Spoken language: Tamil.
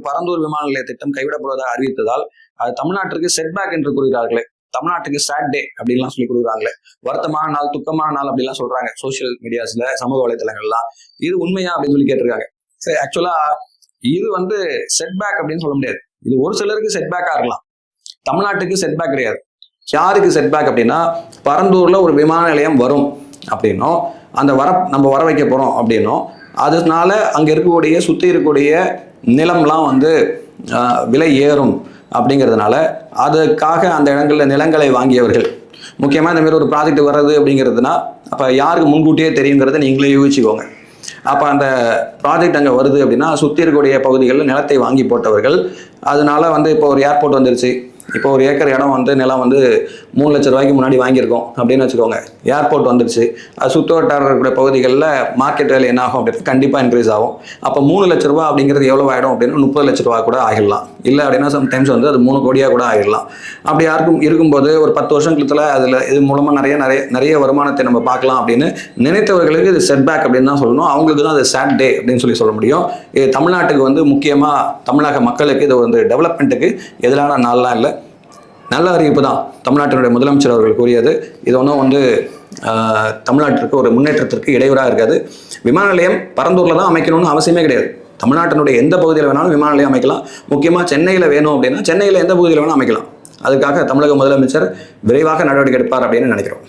பரந்தூர் விமான நிலைய திட்டம் கைவிடப்படுவதாக அறிவித்ததால் அது தமிழ்நாட்டிற்கு செட்பேக் என்று கூறுகிறார்களே, தமிழ்நாட்டுக்கு சேட் டே அப்படின்லாம் சொல்லி கொடுக்குறாங்களே, வருத்தமான நாள், துக்கமான நாள் அப்படிலாம் சொல்றாங்க சோசியல் மீடியாஸ்ல, சமூக வலைதளங்கள்லாம். இது உண்மையா அப்படின்னு சொல்லி கேட்டிருக்காங்க. சரி, ஆக்சுவலா இது செட்பேக் அப்படின்னு சொல்ல முடியாது. இது ஒரு சிலருக்கு செட்பேக்கா இருக்கலாம், தமிழ்நாட்டுக்கு செட்பேக் கிடையாது. யாருக்கு செட்பேக் அப்படின்னா, பரந்தூர்ல ஒரு விமான நிலையம் வரும் அப்படின்னும், அந்த நம்ம வர வைக்க போறோம் அப்படின்னும், அதனால அங்க இருக்கக்கூடிய சுத்தி இருக்கக்கூடிய நிலம்லாம் விலை ஏறும் அப்படிங்கிறதுனால அதுக்காக அந்த இடங்களில் நிலங்களை வாங்கியவர்கள், முக்கியமாக இந்த மாதிரி ஒரு ப்ராஜெக்ட் வர்றது அப்படிங்கிறதுனா அப்போ யாருக்கு முன்கூட்டியே தெரியுங்கிறத நீங்களே யூகிச்சுக்கோங்க. அப்போ அந்த ப்ராஜெக்ட் அங்கே வருது அப்படின்னா சுற்றி இருக்கக்கூடிய பகுதிகளில் நிலத்தை வாங்கி போட்டவர்கள், அதனால இப்போ ஒரு ஏர்போர்ட் வந்துருச்சு, இப்போ ஒரு ஏக்கர் இடம் நிலம் 3 லட்ச ரூபாய்க்கு முன்னாடி வாங்கியிருக்கோம் அப்படின்னு வச்சுக்கோங்க. ஏர்போர்ட் வந்துருச்சு, அது சுற்று வட்டார இருக்கிற பகுதிகளில் மார்க்கெட் வேலை என்ன ஆகும் அப்படின்றது கண்டிப்பாக இன்க்ரீஸ் ஆகும். அப்போ 3 லட்ச ரூபா அப்படிங்கிறது எவ்வளோ ஆகிடும் அப்படின்னா 30 லட்ச ரூபா கூட ஆகிடலாம். இல்லை அப்படின்னா சம்டைம்ஸ் அது 3 கோடியாக கூட ஆகிடலாம். அப்படி இருக்கும்போது ஒரு 10 வருஷத்துல அதில் இது மூலமாக நிறைய வருமானத்தை நம்ம பார்க்கலாம் அப்படின்னு நினைத்தவர்களுக்கு இது செட்பேக் அப்படின்னு தான் சொல்லணும். அவங்களுக்கு தான் அது சேட் டே அப்படின்னு சொல்ல முடியும். இது தமிழ்நாட்டுக்கு முக்கியமாக தமிழக மக்களுக்கு இது டெவலப்மெண்ட்டுக்கு எதிரான நாள்லாம் இல்லை, நல்ல அறிவிப்பு தான் தமிழ்நாட்டினுடைய முதலமைச்சர் அவர்கள் கூறியது. இது ஒன்றும் தமிழ்நாட்டிற்கு ஒரு முன்னேற்றத்திற்கு இடையூறாக இருக்காது. விமான நிலையம் பரந்தூரில் தான் அமைக்கணும்னு அவசியமே கிடையாது. தமிழ்நாட்டினுடைய எந்த பகுதியில் வேணாலும் விமான நிலையம் அமைக்கலாம். முக்கியமாக சென்னையில் வேணும் அப்படின்னா சென்னையில் எந்த பகுதியில் வேணாலும் அமைக்கலாம். அதுக்காக தமிழக முதலமைச்சர் விரைவாக நடவடிக்கை எடுப்பார் அப்படின்னு நினைக்கிறோம்.